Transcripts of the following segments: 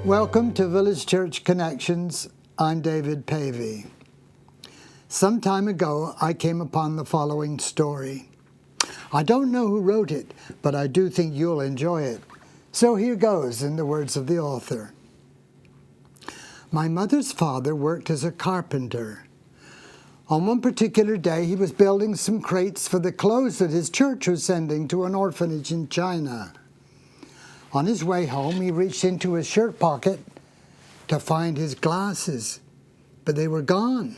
Welcome to Village Church Connections. I'm David Pavey. Some time ago, I came upon the following story. I don't know who wrote it, but I do think you'll enjoy it. So here goes in the words of the author. My mother's father worked as a carpenter. On one particular day, he was building some crates for the clothes that his church was sending to an orphanage in China. On his way home, he reached into his shirt pocket to find his glasses, but they were gone.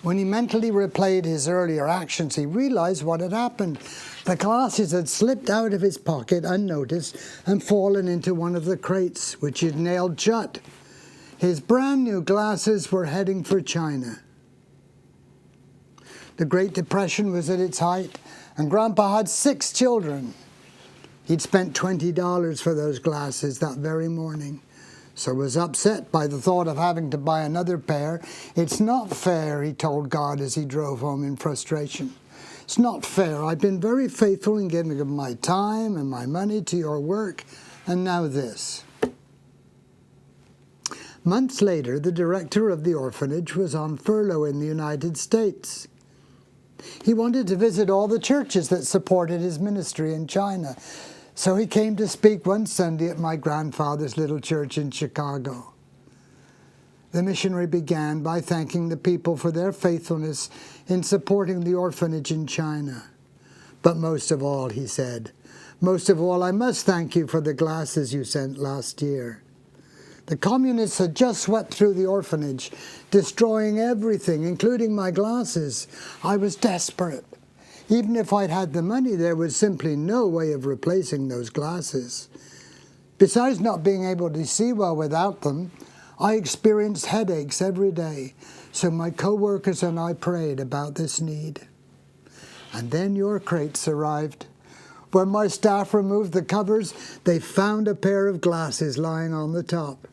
When he mentally replayed his earlier actions, he realized what had happened. The glasses had slipped out of his pocket unnoticed and fallen into one of the crates, which he'd nailed shut. His brand new glasses were heading for China. The Great Depression was at its height, and Grandpa had 6 children. He'd spent $20 for those glasses that very morning, so was upset by the thought of having to buy another pair. It's not fair, he told God as he drove home in frustration. It's not fair. I've been very faithful in giving my time and my money to your work, and now this. Months later, the director of the orphanage was on furlough in the United States. He wanted to visit all the churches that supported his ministry in China. So he came to speak one Sunday at my grandfather's little church in Chicago. The missionary began by thanking the people for their faithfulness in supporting the orphanage in China. But most of all, he said, most of all, I must thank you for the glasses you sent last year. The communists had just swept through the orphanage, destroying everything, including my glasses. I was desperate. Even if I'd had the money, there was simply no way of replacing those glasses. Besides not being able to see well without them, I experienced headaches every day, so my co-workers and I prayed about this need. And then your crates arrived. When my staff removed the covers, they found a pair of glasses lying on the top.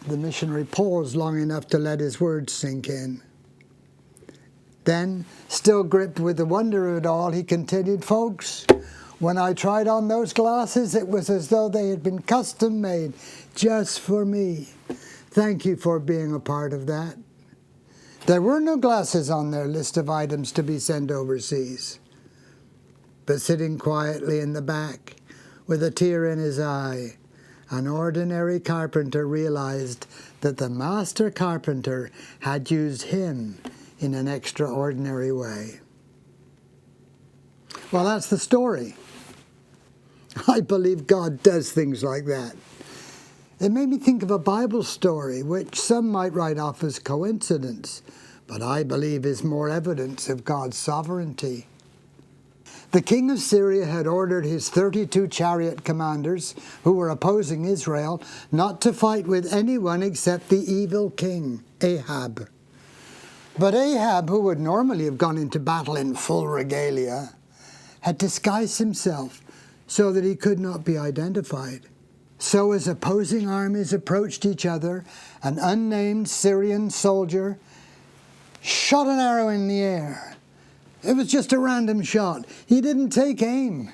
The missionary paused long enough to let his words sink in. Then, still gripped with the wonder of it all, he continued, folks, when I tried on those glasses, it was as though they had been custom made just for me. Thank you for being a part of that. There were no glasses on their list of items to be sent overseas. But sitting quietly in the back, with a tear in his eye, an ordinary carpenter realized that the master carpenter had used him in an extraordinary way. Well, that's the story. I believe God does things like that. It made me think of a Bible story, which some might write off as coincidence, but I believe is more evidence of God's sovereignty. The king of Syria had ordered his 32 chariot commanders, who were opposing Israel, not to fight with anyone except the evil king, Ahab. But Ahab, who would normally have gone into battle in full regalia, had disguised himself so that he could not be identified. So as opposing armies approached each other, an unnamed Syrian soldier shot an arrow in the air. It was just a random shot. He didn't take aim.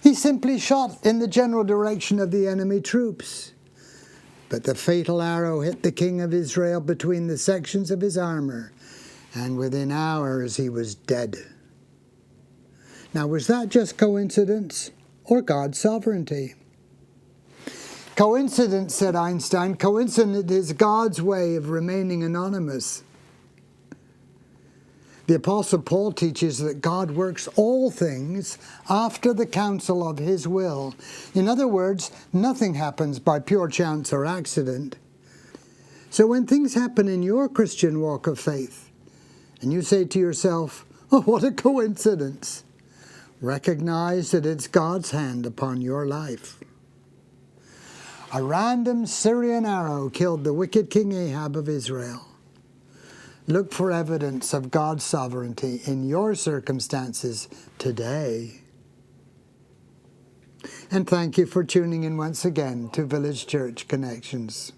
He simply shot in the general direction of the enemy troops. But the fatal arrow hit the king of Israel between the sections of his armor, and within hours he was dead. Now, was that just coincidence or God's sovereignty? Coincidence, said Einstein. Coincidence is God's way of remaining anonymous. The Apostle Paul teaches that God works all things after the counsel of his will. In other words, nothing happens by pure chance or accident. So when things happen in your Christian walk of faith, and you say to yourself, oh, what a coincidence, recognize that it's God's hand upon your life. A random Syrian arrow killed the wicked King Ahab of Israel. Look for evidence of God's sovereignty in your circumstances today. And thank you for tuning in once again to Village Church Connections.